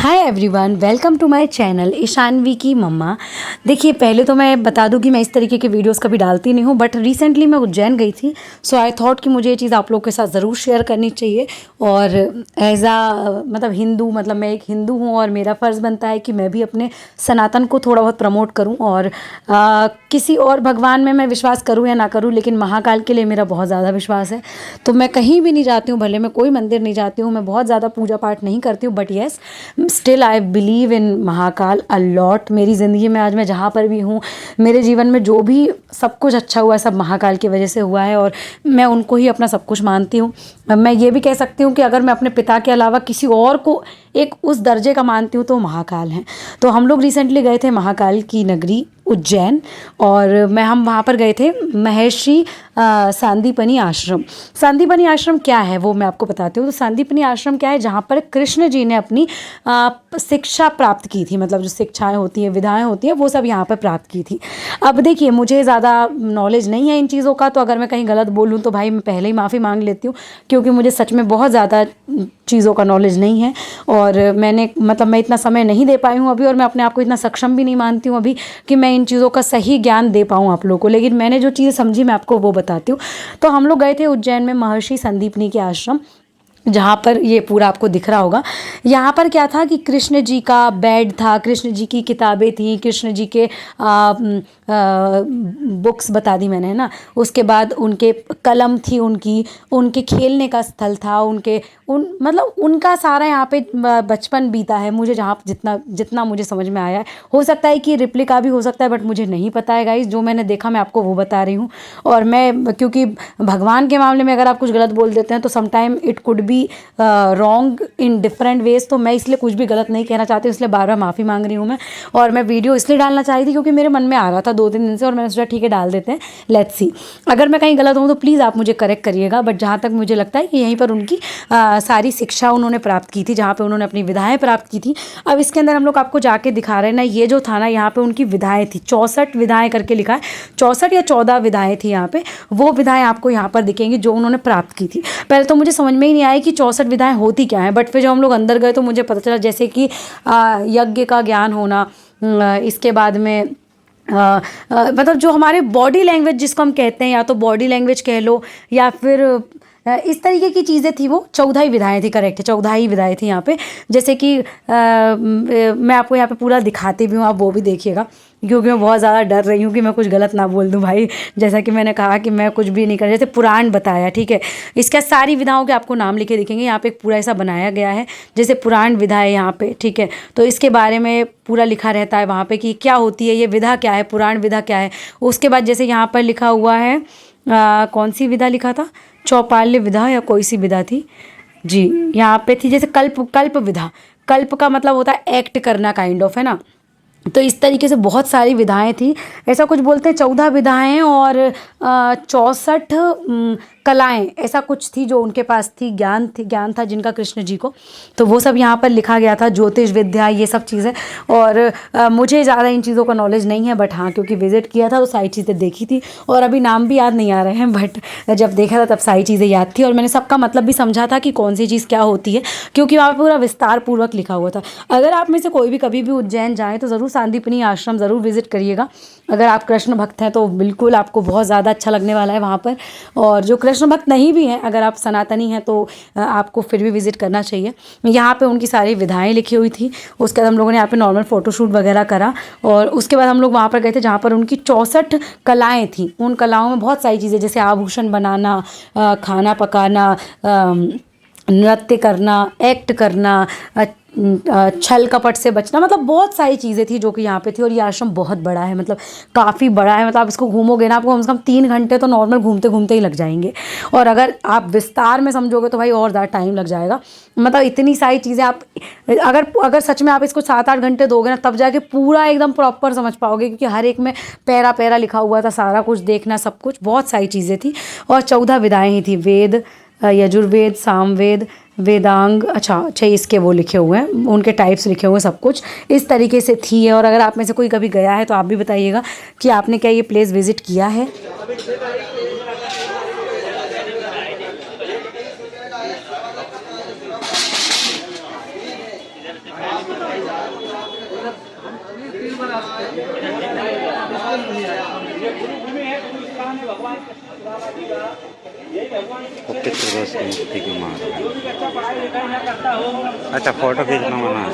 Hi everyone, welcome to my channel Ishanvi की मम्मा। देखिए, पहले तो मैं बता दूं कि मैं इस तरीके के वीडियोस कभी डालती नहीं हूं, बट रिसेंटली मैं उज्जैन गई थी, सो आई थॉट कि मुझे ये चीज़ आप लोगों के साथ ज़रूर शेयर करनी चाहिए। और एज आ मतलब हिंदू, मतलब मैं एक हिंदू हूं और मेरा फ़र्ज़ बनता है कि मैं भी अपने सनातन को थोड़ा बहुत प्रमोट करूँ। और किसी और भगवान में मैं विश्वास करूँ या ना करूँ, लेकिन महाकाल के लिए मेरा बहुत ज़्यादा विश्वास है। तो मैं कहीं भी नहीं जाती हूँ, भले मैं कोई मंदिर नहीं जाती हूँ, मैं बहुत ज़्यादा पूजा पाठ नहीं करती हूँ, but yes still I believe in Mahakal a lot. मेरी ज़िंदगी में आज मैं जहाँ पर भी हूँ, मेरे जीवन में जो भी सब कुछ अच्छा हुआ है सब महाकाल की वजह से हुआ है, और मैं उनको ही अपना सब कुछ मानती हूँ। मैं ये भी कह सकती हूँ कि अगर मैं अपने पिता के अलावा किसी और को एक उस दर्जे का मानती हूँ तो महाकाल हैं। तो हम लोग रिसेंटली गए थे महाकाल की नगरी उज्जैन, और हम वहाँ पर गए थे महर्षि सांदीपनी आश्रम। सांदीपनी आश्रम क्या है वो मैं आपको बताती हूँ। तो सांदीपनी आश्रम क्या है, जहाँ पर कृष्ण जी ने अपनी शिक्षा प्राप्त की थी, मतलब जो शिक्षाएं होती हैं, विधाएं होती हैं, वो सब यहाँ पर प्राप्त की थी। अब देखिए, मुझे ज़्यादा नॉलेज नहीं है इन चीज़ों का, तो अगर मैं कहीं गलत बोलूँ तो भाई मैं पहले ही माफ़ी मांग लेती हूँ, क्योंकि मुझे सच में बहुत ज़्यादा चीज़ों का नॉलेज नहीं है। और मैं इतना समय नहीं दे पाई हूँ अभी, और मैं अपने आप को इतना सक्षम भी नहीं मानती हूँ अभी कि मैं इन चीज़ों का सही ज्ञान दे पाऊँ आप लोगों को। लेकिन मैंने जो चीज़ें समझी मैं आपको वो बताती हूँ। तो हम लोग गए थे उज्जैन में महर्षि संदीपनी के आश्रम, जहाँ पर ये पूरा आपको दिख रहा होगा। यहाँ पर क्या था कि कृष्ण जी का बेड था, कृष्ण जी की किताबें थी, कृष्ण जी के बुक्स बता दी मैंने, है ना। उसके बाद उनके कलम थी, उनके खेलने का स्थल था, उनका सारा यहाँ पे बचपन बीता है। मुझे जहाँ जितना मुझे समझ में आया है, हो सकता है कि रिप्लिका भी हो सकता है, बट मुझे नहीं पता है गाइस। जो मैंने देखा मैं आपको वो बता रही हूँ। और मैं, क्योंकि भगवान के मामले में अगर आप कुछ गलत बोल देते हैं तो sometime it could be wrong in different ways, तो मैं इसलिए कुछ भी गलत नहीं कहना चाहती हूँ, इसलिए बार बार माफ़ी मांग रही हूँ मैं। और मैं वीडियो इसलिए डालना चाह रही थी क्योंकि मेरे मन में आ रहा था 2-3 दिन से, और मैंने सोचा ठीक है डाल देते हैं, लेट्स सी। अगर मैं कहीं गलत हूँ तो प्लीज़ आप मुझे करेक्ट करिएगा, बट जहाँ तक मुझे लगता है कि यहीं पर उनकी सारी शिक्षा उन्होंने प्राप्त की थी, जहाँ पे उन्होंने अपनी विधाएं प्राप्त की थी। अब इसके अंदर हम लोग आपको जाके दिखा रहे हैं ना, ये जो था ना, यहाँ पे उनकी विधाएं थी, 64 विधाएं करके लिखा है, 64 या 14 विधाएं थी यहाँ पे। वो विधाएं आपको यहाँ पर दिखेंगी जो उन्होंने प्राप्त की थी। पहले तो मुझे समझ में ही नहीं आया कि 64 विधाएं होती क्या है, बट फिर जब हम लोग अंदर गए तो मुझे पता चला, जैसे कि यज्ञ का ज्ञान होना, इसके बाद में मतलब जो हमारे बॉडी लैंग्वेज जिसको हम कहते हैं, या तो बॉडी लैंग्वेज कह लो, या फिर इस तरीके की चीज़ें थी। वो 14 ही विधाएं थी, करेक्ट है, 14 ही विधाएं थी यहाँ पे। जैसे कि मैं आपको यहाँ पे पूरा दिखाती भी हूँ, आप वो भी देखिएगा, क्योंकि मैं बहुत ज़्यादा डर रही हूँ कि मैं कुछ गलत ना बोल दूँ भाई। जैसा कि मैंने कहा कि मैं कुछ भी नहीं कर, जैसे पुराण बताया, ठीक है, इसका सारी विधाओं के आपको नाम लिखे दिखेंगे। यहाँ पे एक पूरा ऐसा बनाया गया है जैसे पुराण विधा है यहाँ पे, ठीक है। तो इसके बारे में पूरा लिखा रहता है वहाँ पे कि क्या होती है ये विधा, क्या है पुराण विधा, क्या है। उसके बाद जैसे यहाँ पर लिखा हुआ है, कौन सी विधा लिखा था, चौपाल्य विधा या कोई सी विधा थी जी, यहाँ पे थी जैसे कल्प विधा। कल्प का मतलब होता है एक्ट करना, काइंड ऑफ, है ना। तो इस तरीके से बहुत सारी विधाएं थी, ऐसा कुछ बोलते हैं 14 विधाएं और 64 कलाएं, ऐसा कुछ थी जो उनके पास थी, ज्ञान था जिनका कृष्ण जी को। तो वो सब यहाँ पर लिखा गया था, ज्योतिष विद्या, ये सब चीज़ें। और मुझे ज़्यादा इन चीज़ों का नॉलेज नहीं है, बट हाँ, क्योंकि विजिट किया था तो सारी चीज़ें देखी थी, और अभी नाम भी याद नहीं आ रहे हैं, बट जब देखा था तब सारी चीज़ें याद थी, और मैंने सबका मतलब भी समझा था कि कौन सी चीज़ क्या होती है, क्योंकि वहाँ पर पूरा विस्तार पूर्वक लिखा हुआ था। अगर आप में से कोई भी कभी भी उज्जैन जाएँ तो ज़रूर सांदीपनी आश्रम ज़रूर विजिट करिएगा। अगर आप कृष्ण भक्त हैं तो बिल्कुल आपको बहुत ज़्यादा अच्छा लगने वाला है वहाँ पर। और जो कृष्ण भक्त नहीं भी हैं, अगर आप सनातनी हैं तो आपको फिर भी विजिट करना चाहिए। यहाँ पे उनकी सारी विधाएं लिखी हुई थी। उसके बाद हम लोगों ने यहाँ पे नॉर्मल फ़ोटोशूट वगैरह करा, और उसके बाद हम लोग वहाँ पर गए थे जहाँ पर उनकी 64 कलाएँ थीं। उन कलाओं में बहुत सारी चीज़ें, जैसे आभूषण बनाना, खाना पकाना, नृत्य करना, एक्ट करना, छल कपट से बचना, मतलब बहुत सारी चीज़ें थी जो कि यहाँ पे थी। और ये आश्रम बहुत बड़ा है, मतलब काफ़ी बड़ा है, मतलब आप इसको घूमोगे ना, आपको कम से कम 3 घंटे तो नॉर्मल घूमते घूमते ही लग जाएंगे। और अगर आप विस्तार में समझोगे तो भाई और ज़्यादा टाइम लग जाएगा। मतलब इतनी सारी चीज़ें आप, अगर सच में आप इसको 7-8 घंटे दोगे ना, तब जाके पूरा एकदम प्रॉपर समझ पाओगे, क्योंकि हर एक में पैरा पैरा लिखा हुआ था, सारा कुछ देखना, सब कुछ, बहुत सारी चीज़ें थी। और 14 विधाएँ ही थी, वेद, यजुर्वेद, सामवेद, वेदांग, अच्छा इसके वो लिखे हुए हैं, उनके टाइप्स लिखे हुए हैं, सब कुछ इस तरीके से थी। और अगर आप में से कोई कभी गया है तो आप भी बताइएगा कि आपने क्या ये प्लेस विजिट किया है। मूर्ति की मार। अच्छा फोटो खींचना मना है।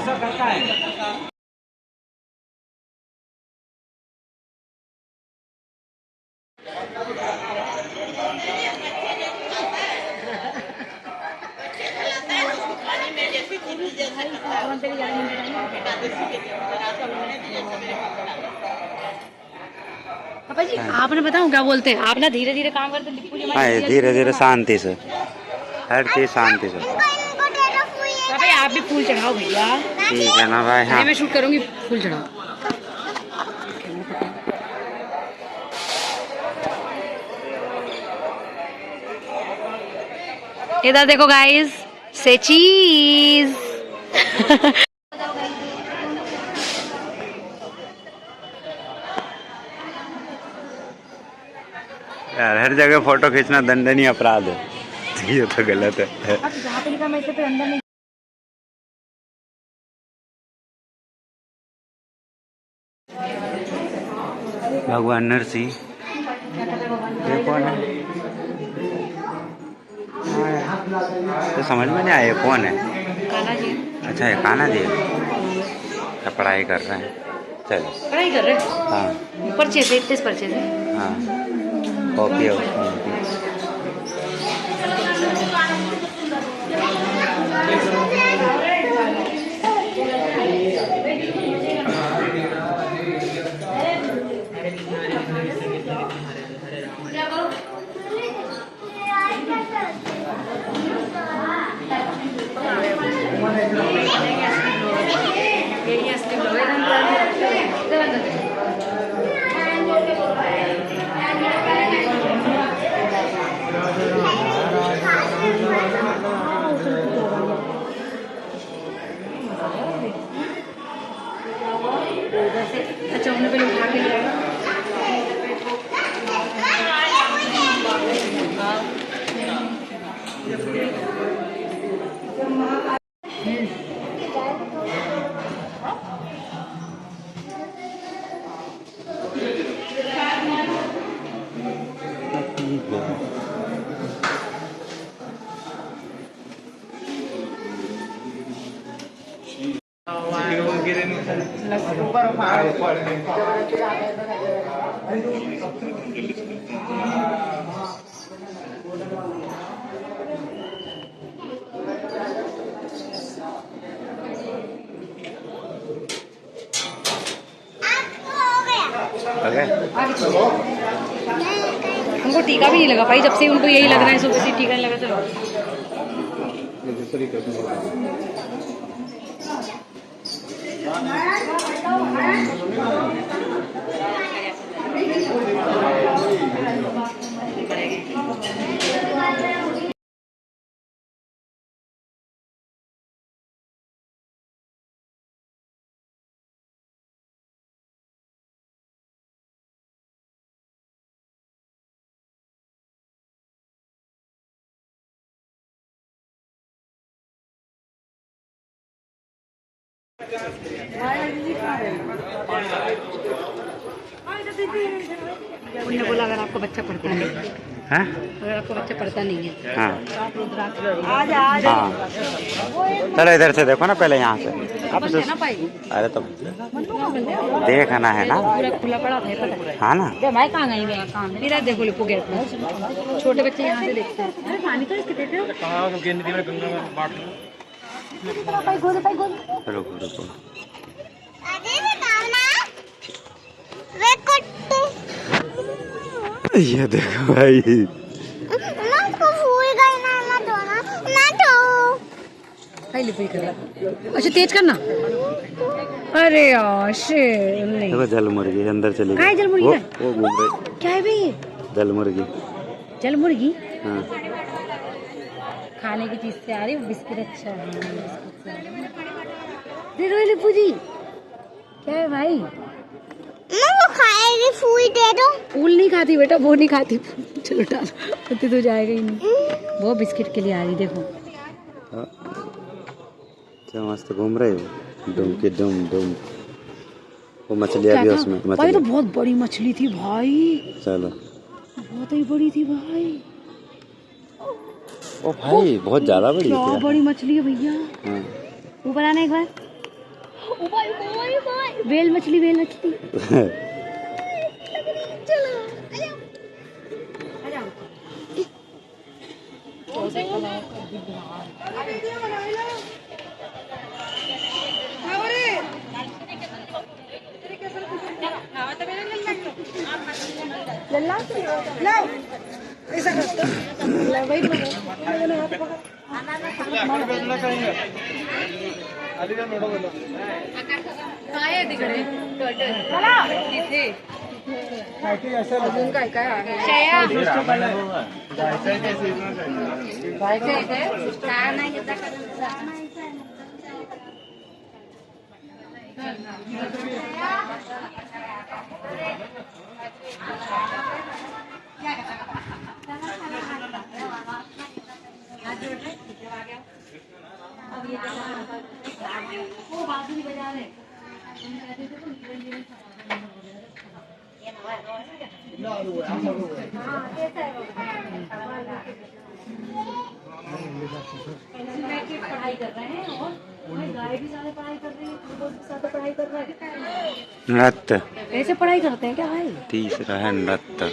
पापा जी आपने बताऊं क्या बोलते हैं, आप ना धीरे धीरे काम करते हैं। हाँ धीरे धीरे शांति से, हर चीज शांति से। पापा आप भी फूल चढ़ाओ भैया। ठीक है ना भाई। हाँ मैं शूट करूंगी, फूल चढ़ाओ। इधर देखो गाइस, से चीज। यार हर जगह फोटो खींचना दंडनीय अपराध है, ये तो गलत है। जहाँ पे लिखा मैं इसे तो अंदर नहीं। भगवान नरसिंह ये कौन है? तो समझ में नहीं आया कौन है। कान्हा जी। अच्छा ये कान्हा जी क्या पढ़ाई कर रहे हैं? चलो पढ़ाई कर रहे हैं। हाँ पर्चे से 31 पर्चे से। हाँ कॉपी है। अच्छा उन्हें पहले उठा के लिया। हमको टीका भी नहीं लगा भाई, जब से उनको यही लग रहा है सुबह से टीका नहीं लगा। चलो उन्होंने बोला अगर आपको बच्चा पढ़ता नहीं है, अगर आपको बच्चा पढ़ता नहीं है हाँ तो आप रुद्राक्ष हाँ चलो इधर से देखो ना पहले, यहाँ से आप ना पाई। अरे तो देखना है ना, पूरा खुला पड़ा था पता है। हाँ ना मैं कहाँ गई मेरा देखो लिपो गेट में छोटे बच्चे यहाँ से देखते हैं। अरे पानी तो इसके देते हो। रुको रुको ये देखो भाई अच्छा तेज करना। अरे यार देखो जल मुर्गी अंदर चली गई। जल मुर्गी वो घूम रही। क्या है भाई? जल मुर्गी। जल मुर्गी हाँ खाने की चीज से आ रही है बिस्किट। अच्छा दे दो लिपू जी। क्या है भाई? वो खाएगी, फूल दे दो। फूल नहीं खाती बेटा, वो नहीं खाती। चलो डालो तो जाएगा ही नहीं। वो बिस्किट के लिए आ रही देखो। क्या मस्त घूम रही हो। दुम की दुम दुम। वो मछलियाँ भी उसमें भाई मछली। तो बहुत बड़ी मछली थी भाई, चलो। बहुत ही बड़ी थी भाई। ओ भाई बहुत ज्यादा बड़ी क्या थी। बड़ी मछली है भैया। हाँ। ऊपर आना एक बार। ओ भाई, ओ भाई, ओ भाई। वेल मछली, वेल मछली। चलो आ जाओ। अजून काय काय आहे? पढ़ाई कर रहे हैं और गाय भी ज्यादा पढ़ाई कर रही है, ज्यादा पढ़ाई कर रहे हैं। नृत्य ऐसे पढ़ाई करते हैं क्या भाई? तीसरा है नृत्य।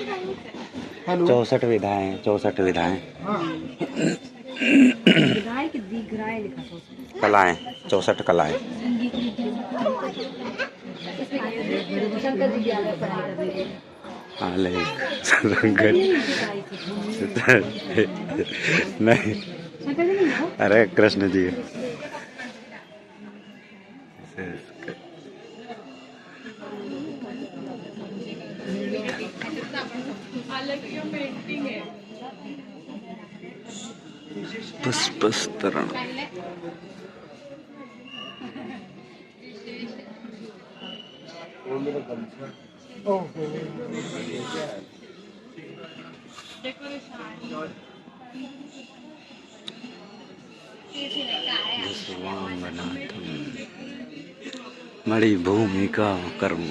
64 विधाएं, 64 विधाएं। गाय की दीर्घाएं लिखा था उसमें। कलाएं, 64 कलाएं। शंकर जी की आदत पढ़ाई कर रही है। हाँ ले नहीं, शंकर जी नहीं हो? अरे कृष्ण जी। पुष्पस्तरण। मणि भूमिका कर्म।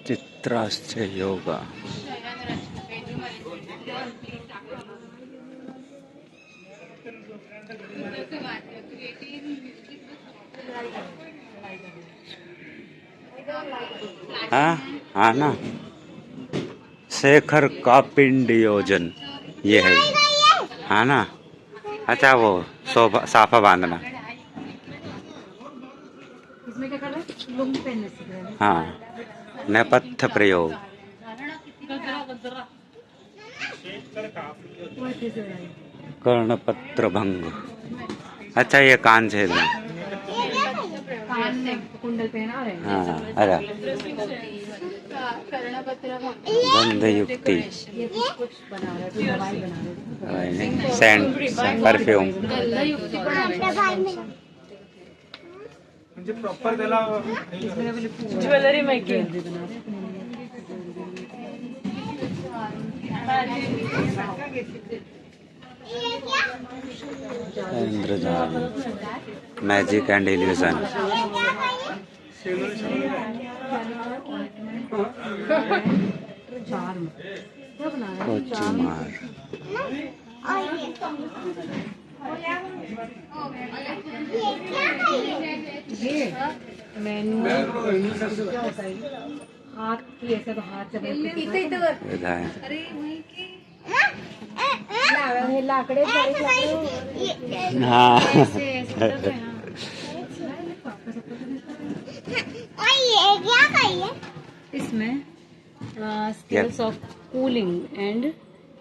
चित्राश्च योगा। हाँ ना, शेखर का पिंड योजन ये है। हाँ ना, अच्छा वो साफा बांधना। इसमें क्या कर रहे हैं? लुंगी पहनने सीख रहे हैं। हाँ, नेपथ्य प्रयोग। कर्णपत्र भंग। अच्छा ये कान छेद में। कान में कुंडल पहना रहे हैं। हाँ अरे गंध युक्ति। ये कुछ बना रहे हैं, दवाई बना रहे हैं। Scent, perfume. Jewellery making. इंद्रजाल, मैजिक एंड इल्यूजन। कोचुमार। मेनू क्या होता है? हाथ की ऐसे तो हाथ से विधाएं। लाकड़े हाँ इसमें skills of cooling and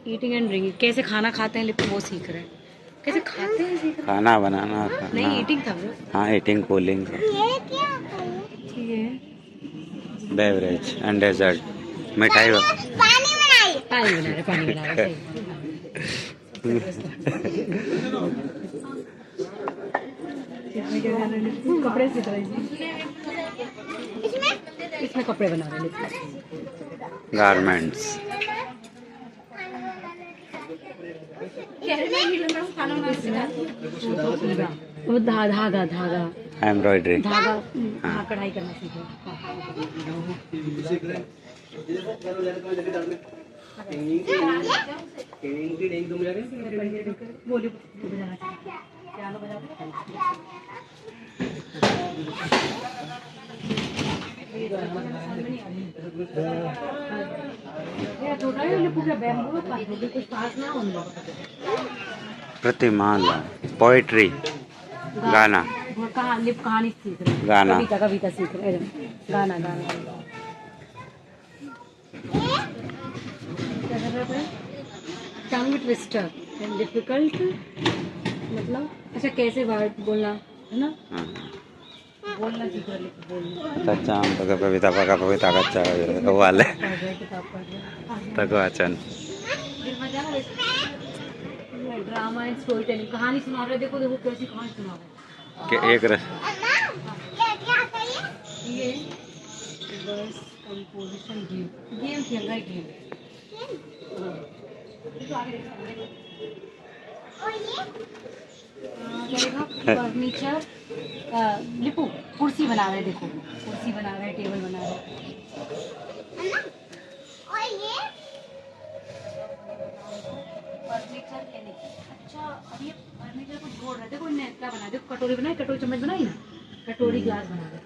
eating and drinking, कैसे खाना खाते हैं लिपि वो सीख रहे हैं। कैसे खाते हैं सीख रहे खाना बनाना हैं। नहीं ईटिंग था वो। हाँ ईटिंग कूलिंग ठीक है। Beverage and dessert. मिठाई हो। पानी बना रहे सही। कपड़े सी तरह इसमें कपड़े बना रहे गारमेंट्स। वो धागा धागा एम्ब्रॉयडरी। धागा हाँ कढ़ाई करना सीखे। प्रतिमाला पोएट्री गाना कहाँ लिप कहानी सीख रहे हैं। गाना। कविता कविता सीख रहे हैं। गाना गाना टंग ट्विस्टर डिफिकल्ट मतलब अच्छा कैसे वर्ड बोलना है ना बोलना सीख रहे बोलना कच्चा आम पका पपीता पका पपीता कच्चा वो वाले पढ़ रहे किताब पढ़ रहे तक वाचन। ड्रामा एंड स्टोरी टेलिंग कहानी सुना रहे देखो देखो कैसी कहानी सुना रहे कि एक ये बस कंपोजिशन गेम गेम खेल रहा है गेम फर्नीचर लिपू कुर्सी बना रहे देखो कुर्सी बना रहे टेबल बना रहे फर्नीचर अच्छा अब ये फर्नीचर को जोड़ रहे देखो इन्हें क्या बना देखो कटोरी बनाई कटोरी चम्मच बनाई ना कटोरी ग्लास बना रहे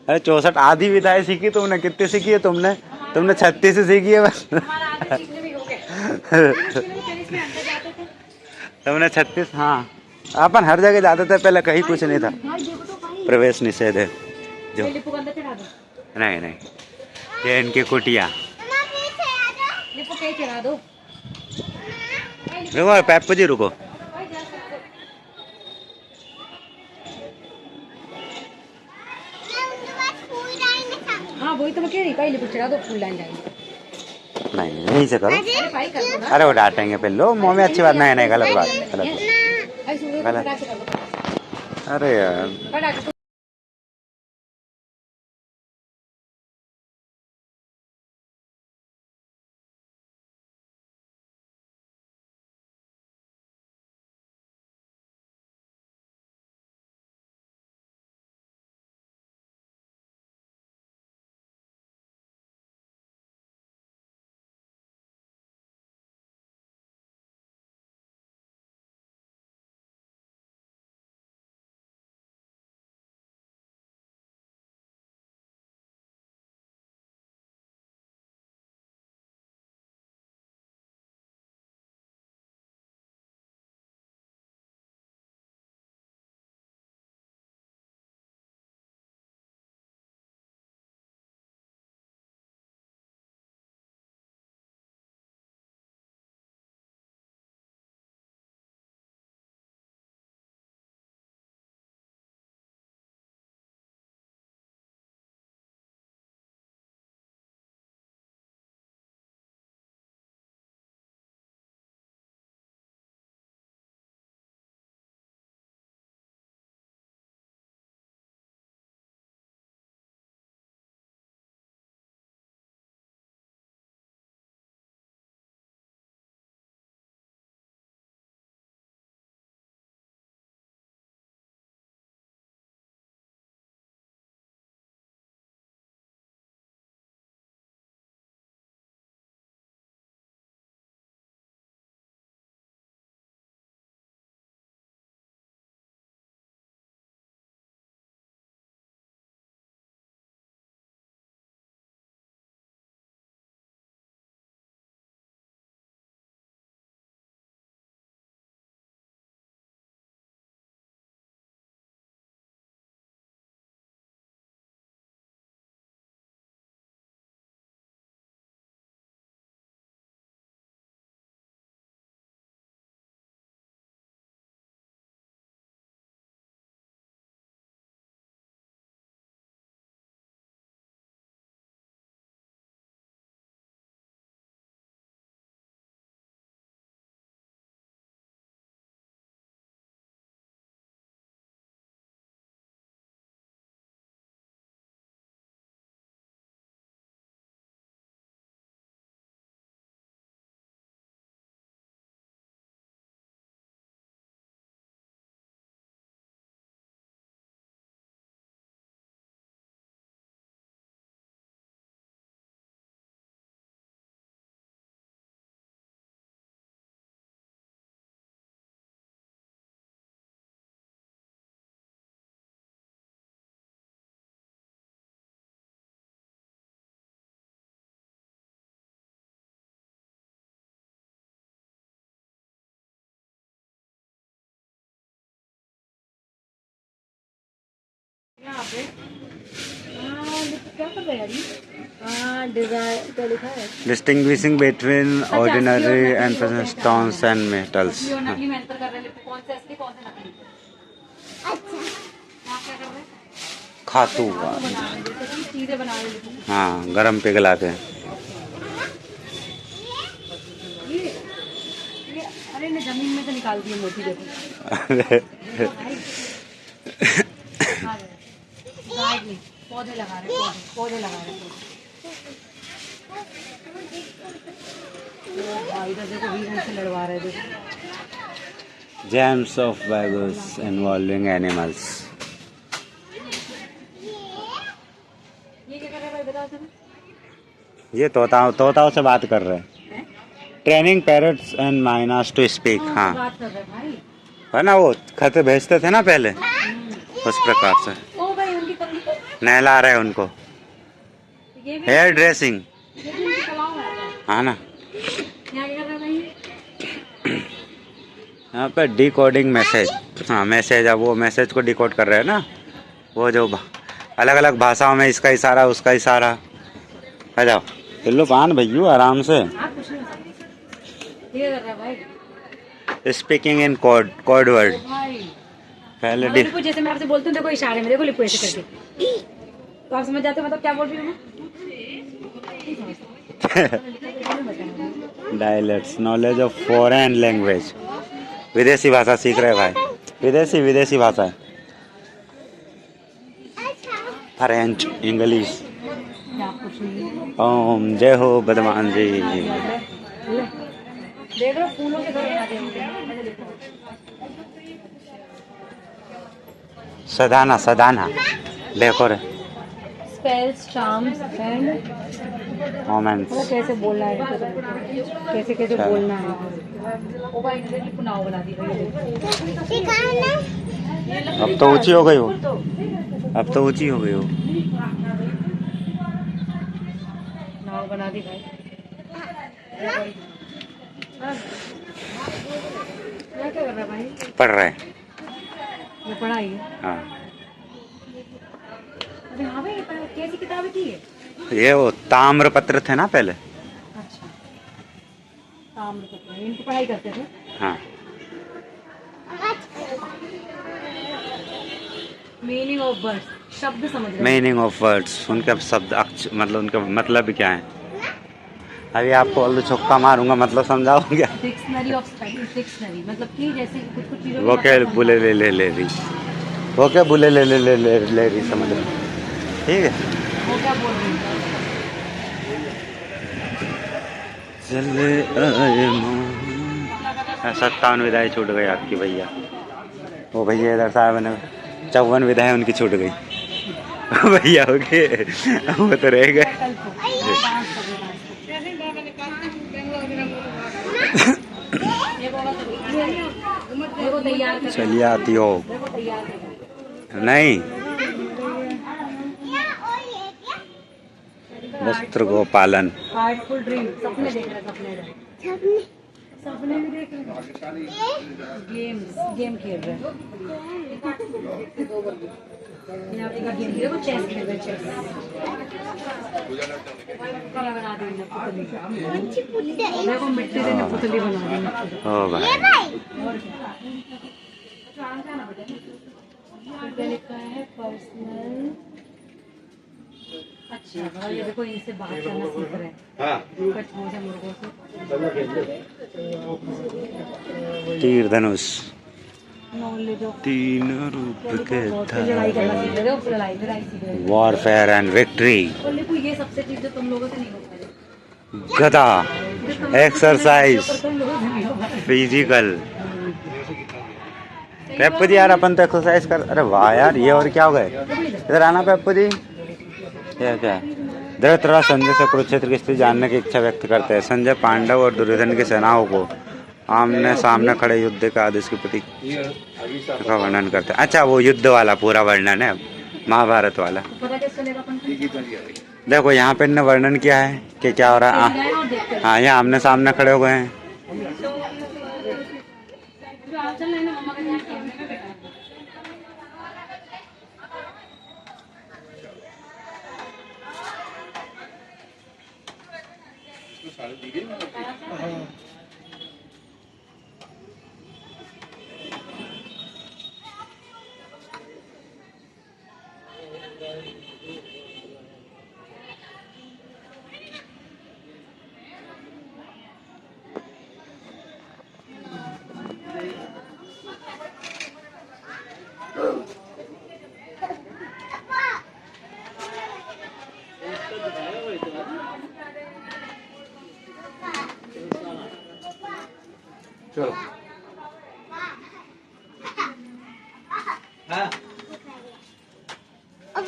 अरे 64 आधी विधाएं सीखी तुमने। कितनी सीखी है तुमने? तुमने 36 से सीखी है बस। तुमने 36 हाँ अपन हर जगह जाते थे पहले कहीं कुछ नहीं था। प्रवेश निषेध है जो नहीं नहीं ये इनकी कुटिया। रुको पैप जी रुको। हाँ वही तो मैं कह रही पहले चढ़ा दो फुल लाइन जाएंगे नहीं यहीं से करो। अरे भाई कर दो ना अरे वो डांटेंगे फिर लो मुँह में अच्छी बात नहीं नहीं गलत बात गलत गलत। अरे यार पे क्या कर रहे हैं यार ये? डिजाइन क्या लिखा है? Distinguishing between ordinary and precious stones and metals. ये नकली मेंटर कर रहे हैं, कौन से असली कौन से नकली? आप क्या कर रहे हैं? खातू हुआ। बना रहे हैं, जैसे कि चीजें बना रहे हैं। हाँ, गरम पिघला के। ये अरे ने जमीन में से निकाल दिए मोती, देखो। अरे गार्ड नहीं, पौधे लगा रहे हैं, पौधे लगा रहे हैं। भाई इधर देखो, वीर से लड़वा रहे हैं, देखो। James of bagels involving animals. ये क्या कर रहे हैं भाई, बताओ तुम्हें? ये तोताओं से बात कर रहे हैं। Training parrots and minus to speak. हाँ, बात कर रहे हैं भाई। है ना, वो खत भेजते थे ना पहले, उस प्रकार से ओ भाई, उनकी कमी तो नहला रहे हैं उनको। ये भी हेयर ड्रेसिंग, उनकी कलाओं है। हाँ ना। यहाँ क्या कर रहे हैं भाई? यहाँ पे डिकोडिंग मैसेज। हाँ, मैसेज, अब वो मैसेज को डिकोड कर रहे हैं ना, वो जो अलग अलग भाषाओं में, इसका इशारा उसका इशारा। आ जाओ पिल्लू पान भैयू, आराम से। आप कुछ नहीं कर सकते। ये कर रहा है भाई। Speaking in code word. भाई पहले मतलब लिपू, जैसे मैं आपसे बोलती हूँ, देखो इशारे में, देखो लिपू ऐसे करके, तो आप समझ जाते हो मतलब क्या बोल रही हूँ मैं? Dialects, knowledge of foreign language. विदेशी भाषा सीख रहे भाई, विदेशी भाषा है। French, English. क्या कुछ नहीं। ओम जय हो बदमान जी। देख लो फूलों के घर बना दिए उनके। सदाना देखो रे। Spells, charms and moments. वो कैसे बोलना है, कैसे कैसे बोलना है। ओ भाई इधर की पुनाव बना दी भाई। अब तो ऊंची हो गई हो, अब तो ऊंची हो गई हो। नाव बना दी भाई। क्या कर रहा है भाई? पढ़ रहे हैं। ये पढ़ाई है। हाँ, अरे हाँ भाई, कैसी किताबें थी ये? ये वो ताम्रपत्र थे ना पहले। अच्छा, ताम्रपत्र, इनको पढ़ाई करते थे। हाँ, मीनिंग ऑफ वर्ड्स, शब्द समझ रहे हैं। मीनिंग ऑफ वर्ड्स, उनके शब्द मतलब उनका मतलब क्या है। अभी आपको अल्लू छक्का मारूंगा, मतलब समझाओगे। डिक्शनरी ऑफ स्पेलिंग, डिक्शनरी मतलब कि जैसे कुछ कुछ चीजों वो क्या बुले ले ले ले रही, वो क्या बुले ले ले ले ले ले रही, समझ लो। ठीक है, वो क्या बोल रही है? चले आए मोह। 57 विदाई छूट गई आपकी भैया। वो भैया इधर साहब ने 54 विदाई उनकी छूट गई। भैया हो गए, वो तो रह गए। कल को तैयार कर, चलिए आती हो तैयार कर। नहीं। वस्त्र गोपालन। हार्टफुल ड्रीम, सपने देख रहे, सपने भी देख रहे। गेम खेल रहे हैं। यहाँ पे गेम खेल रहे, वो चेस खेल रहे, चेस। कला बना दी पुतली, देखो मिट्टी से पुतली बना दी। ओ भाई, लिखा है पर्सनल। अच्छा, ये देखो इनसे बात करना सीख रहे हैं। कछुओं से, मुर्गों से। तीर धनुष, नॉलेज ऑफ, तीन रूप के लड़ाई करना सीख रहे हो, लड़ाई सीख रहे हो। Warfare and victory. और देखो ये सबसे चीज जो तुम लोगों से नहीं हो पाएगी। गदा, एक्सरसाइज, तुम लोगों से नहीं हो पाएगी। फिजिकल। पेप्पू जी यार, अपन तो एक्सरसाइज कर। अरे वाह यार, ये और क्या हो गए। इधर आना पेप्पू जी। ये क्या है? धृतराष्ट्र संजय से कुरुक्षेत्र की स्थिति जानने की इच्छा व्यक्त करते हैं। संजय पांडव और दुर्योधन की सेनाओं को आमने सामने खड़े युद्ध का आदेश की प्रतीक का वर्णन करते हैं। अच्छा, वो युद्ध वाला पूरा वर्णन है, महाभारत वाला। पता कैसे चलेगा अपन को? देखो यहाँ पे इन्होंने वर्णन किया है कि क्या हो रहा है। और देखते हैं। हाँ, यहाँ आमने सामने खड़े हो गए हैं। जो आप चल रहे हैं ना, मम्मा का ध्यान कैमरे में बैठा है। चलो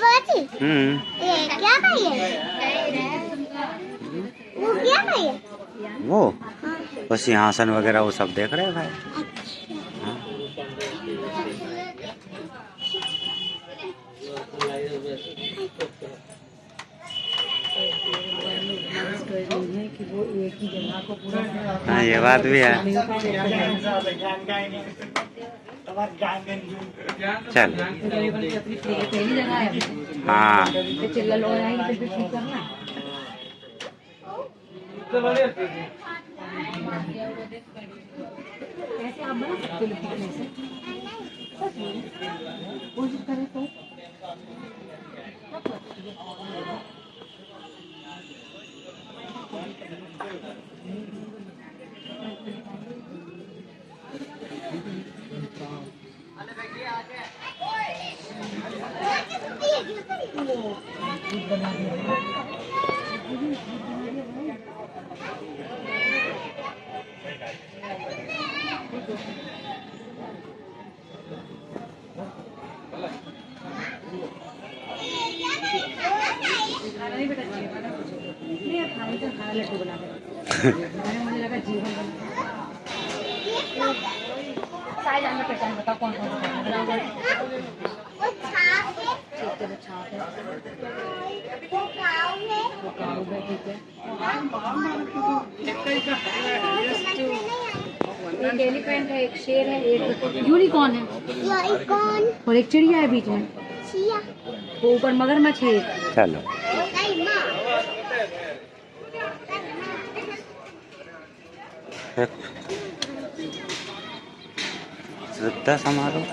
बाजी ये क्या भाई है वो क्या भाई है वो बस सिंहासन वगैरह वो सब देख रहे हैं भाई। हाँ ये बात भी है। चल हाँ ऐसे आप बना सकते हो लिखने से कोशिश करें तो नहीं बेटा जीवन नहीं खाने का खाना लड्डू बना दे मुझे लगा जीवन बना साइज में पहचान बताओ कौन कौन सा वो छाप है चलो छाप है वो काऊ है वो काबू है ठीक है एक एलिफेंट है एक शेर है एक यूनिकॉर्न है ये कौन और एक चिड़िया है बीच में चिया वो ऊपर मगरमच्छ है एक चलो नहीं माँ श्रद्धा समारोह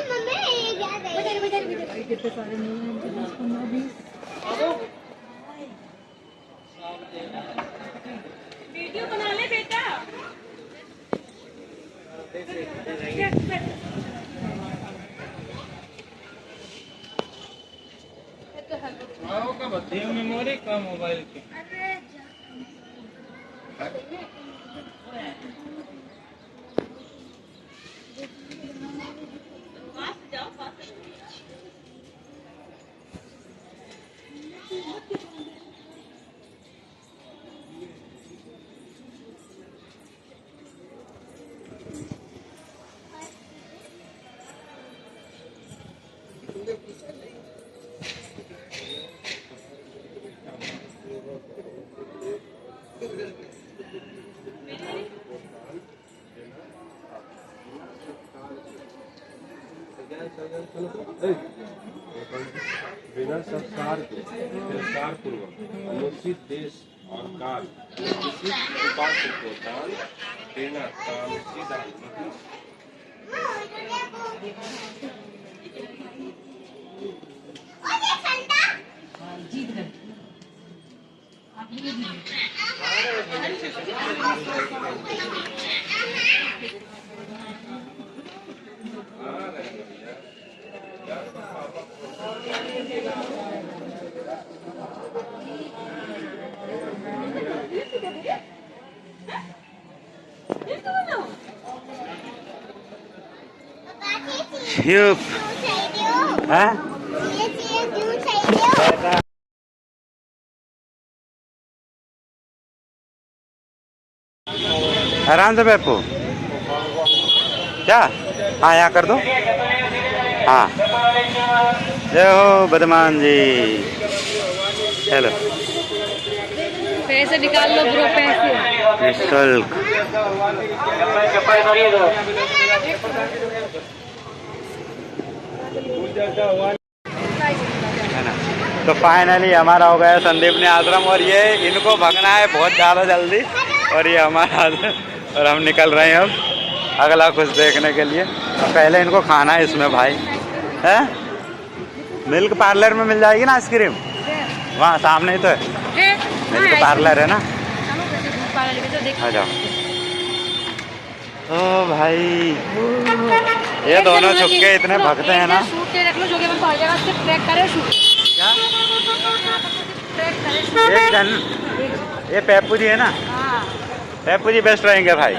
मम्मी ये क्या कितने सारे नहीं हैं उनके 10 15 20 वीडियो बना ले बेटा मेमोरी का मोबाइल की बिना संस्कार के तिरस्कार पूर्वक अनुचित देश और काल किसी उपास्य को दान देना तामसी दान जीत गए आप ये जीत चुप हाँ आराम से बैठो क्या हाँ यहाँ कर दो हाँ जय हो बदमान जी चलो पैसे निकाल लो ब्रो पैसे निःशुल्क है ना तो फाइनली हमारा हो गया संदीप ने आश्रम, और ये इनको भगना है बहुत ज़्यादा जल्दी, और ये हमारा आश्रम और हम निकल रहे हैं अब अगला कुछ देखने के लिए। तो पहले इनको खाना है इसमें भाई, है मिल्क पार्लर में मिल जाएगी ना आइसक्रीम, वहाँ सामने ही तो है मिल्क पार्लर है ना, आ जाओ। ओ भाई ये दोनों छुक्के इतने भगते हैं ना। क्या एक जन ये पेप्पू जी है ना, पेप्पू जी बेस्ट रहेंगे भाई।